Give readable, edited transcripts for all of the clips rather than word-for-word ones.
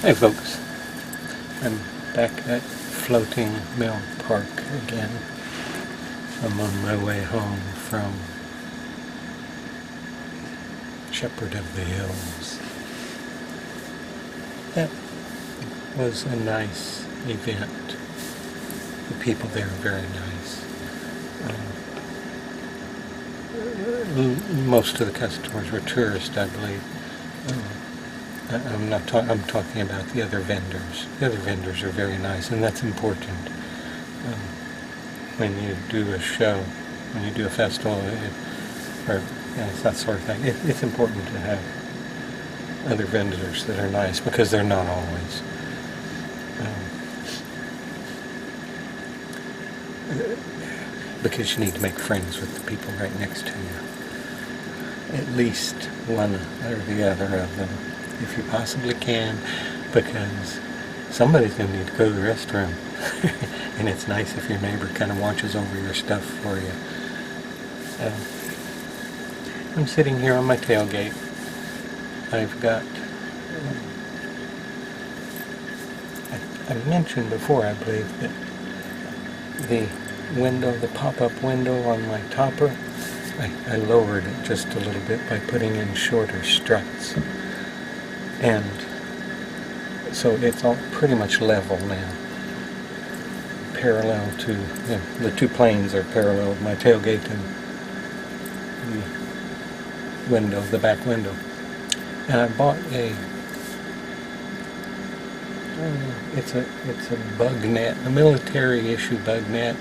Hey folks, I'm back at Floating Mill Park again. I'm on my way home from Shepherd of the Hills. That was a nice event. The people there are very nice. Most of the customers were tourists, I believe. I'm talking about the other vendors. The other vendors are very nice, and that's important. When you do a show, when you do a festival, it's that sort of thing. It's important to have other vendors that are nice, because they're not always. Because you need to make friends with the people right next to you. At least one or the other of them, if you possibly can, because somebody's going to need to go to the restroom. And it's nice if your neighbor kind of watches over your stuff for you. I'm sitting here on my tailgate. I've got, I mentioned before, I believe, that the window, the pop-up window on my topper, I lowered it just a little bit by putting in shorter struts. And so it's all pretty much level now. Parallel to, the two planes are parallel, my tailgate and the window, the back window. And I bought it's a bug net, a military issue bug net.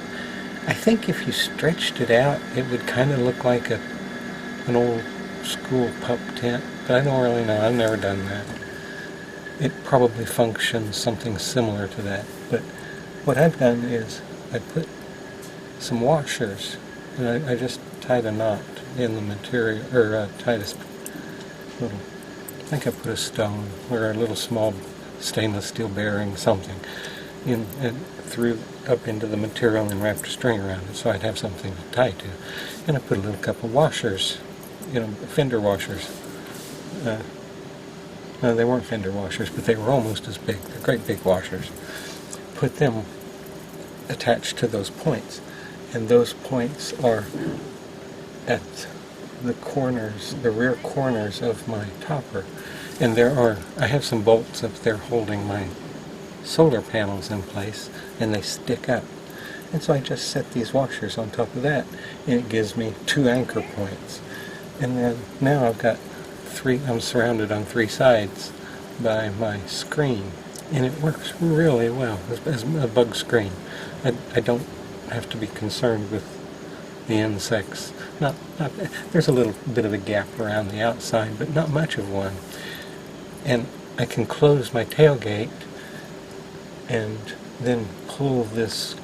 I think if you stretched it out, it would kind of look like an old school pup tent, but I don't really know. I've never done that. It probably functions something similar to that. But what I've done is I put some washers, and I just tied a knot in the material, or tied a little, I think I put a stone or a little small stainless steel bearing, something, in and threw up into the material and wrapped a string around it so I'd have something to tie to. And I put a little couple washers, fender washers. No, they weren't fender washers, but they were almost as big. They're great big washers. Put them attached to those points. And those points are at the corners, the rear corners of my topper. And I have some bolts up there holding my solar panels in place, and they stick up. And so I just set these washers on top of that, and it gives me 2 anchor points. And then now I've got I'm surrounded on 3 sides by my screen, and it works really well as a bug screen. I don't have to be concerned with the insects. There's a little bit of a gap around the outside, but not much of one. And I can close my tailgate and then pull this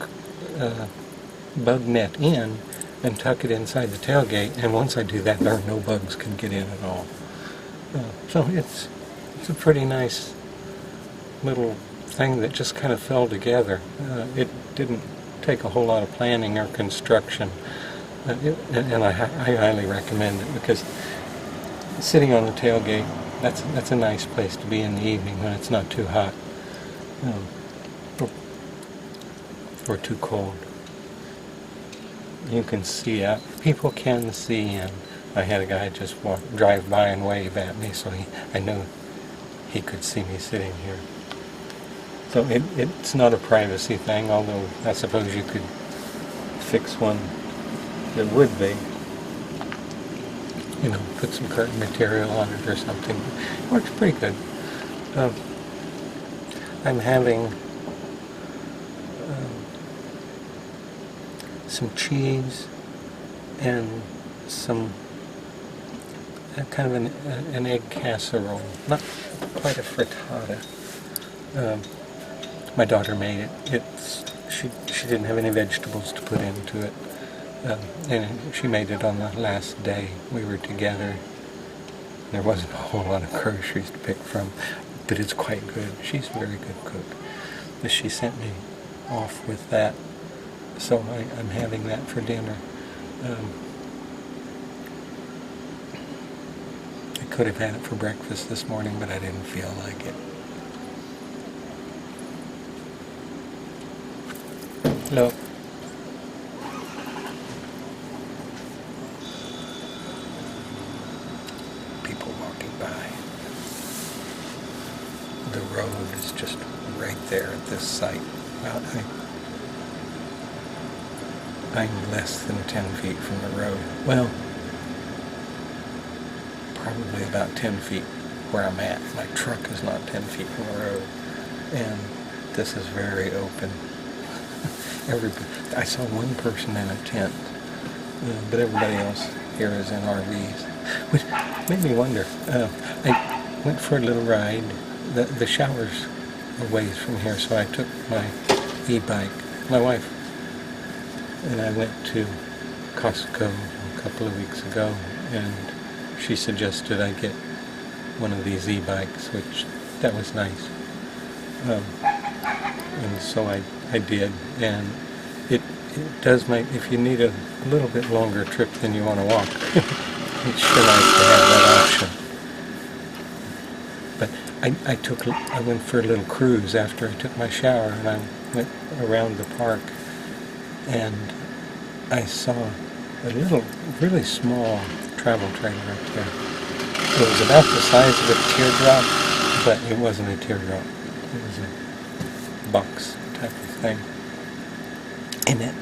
bug net in and tuck it inside the tailgate, and once I do that, there are no bugs can get in at all. So it's a pretty nice little thing that just kind of fell together. It didn't take a whole lot of planning or construction, and I highly recommend it, because sitting on the tailgate, that's a nice place to be in the evening when it's not too hot or too cold. You can see out. People can see in. I had a guy just drive by and wave at me, so I know he could see me sitting here. So it's not a privacy thing, although I suppose you could fix one that would be. Put some curtain material on it or something. It works pretty good. I'm having some cheese and some kind of an egg casserole. Not quite a frittata. My daughter made it. She didn't have any vegetables to put into it. And she made it on the last day we were together. There wasn't a whole lot of groceries to pick from, but it's quite good. She's a very good cook. But she sent me off with that, so I'm having that for dinner. I could have had it for breakfast this morning, but I didn't feel like it. Look. People walking by. The road is just right there at this site. Well, I'm less than 10 feet from the road. Well, probably about 10 feet where I'm at. My truck is not 10 feet from the road. And this is very open. I saw one person in a tent, but everybody else here is in RVs, which made me wonder. I went for a little ride. The shower's a ways from here, so I took my e-bike, my wife, and I went to Costco a couple of weeks ago, and she suggested I get one of these e-bikes, which that was nice. And so I did, and it does make, if you need a little bit longer trip than you want to walk, it's sure nice to have that option. But I went for a little cruise after I took my shower, and I went around the park, and I saw a little, really small travel trailer right there. It was about the size of a teardrop, but it wasn't a teardrop. It was a box type of thing. And it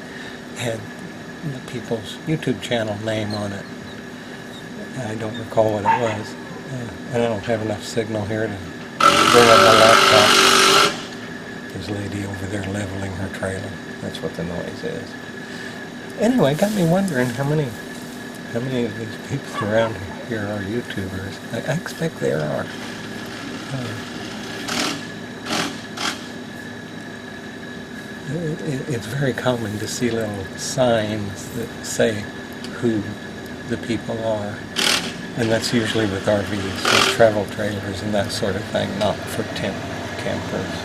had the people's YouTube channel name on it. I don't recall what it was. And I don't have enough signal here to bring up my laptop. There's a lady over there leveling her trailer. That's what the noise is. Anyway, it got me wondering how many of these people around here are YouTubers. I expect there are. It's very common to see little signs that say who the people are. And that's usually with RVs, with travel trailers and that sort of thing, not for tent campers.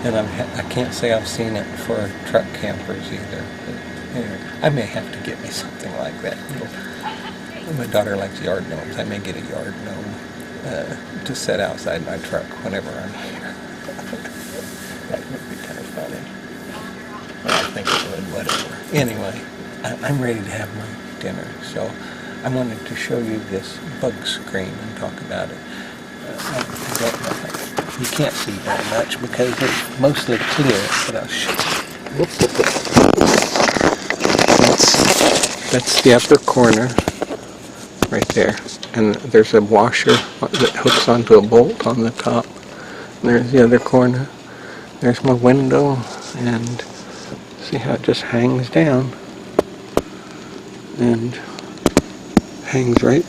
And I can't say I've seen it for truck campers either. But anyway, I may have to get me something like that. My daughter likes yard gnomes. I may get a yard gnome to set outside my truck whenever I'm here. That would be kind of funny. Well, I think it would, whatever. Anyway, I'm ready to have my dinner, so I wanted to show you this bug screen and talk about it. I don't know. You can't see very much because it's mostly clear, but I'll show you. That's the upper corner right there, and there's a washer that hooks onto a bolt on the top. And there's the other corner. There's my window, and see how it just hangs down and hangs right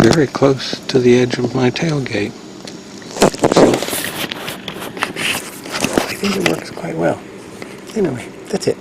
very close to the edge of my tailgate. So I think it works quite well. Anyway, that's it.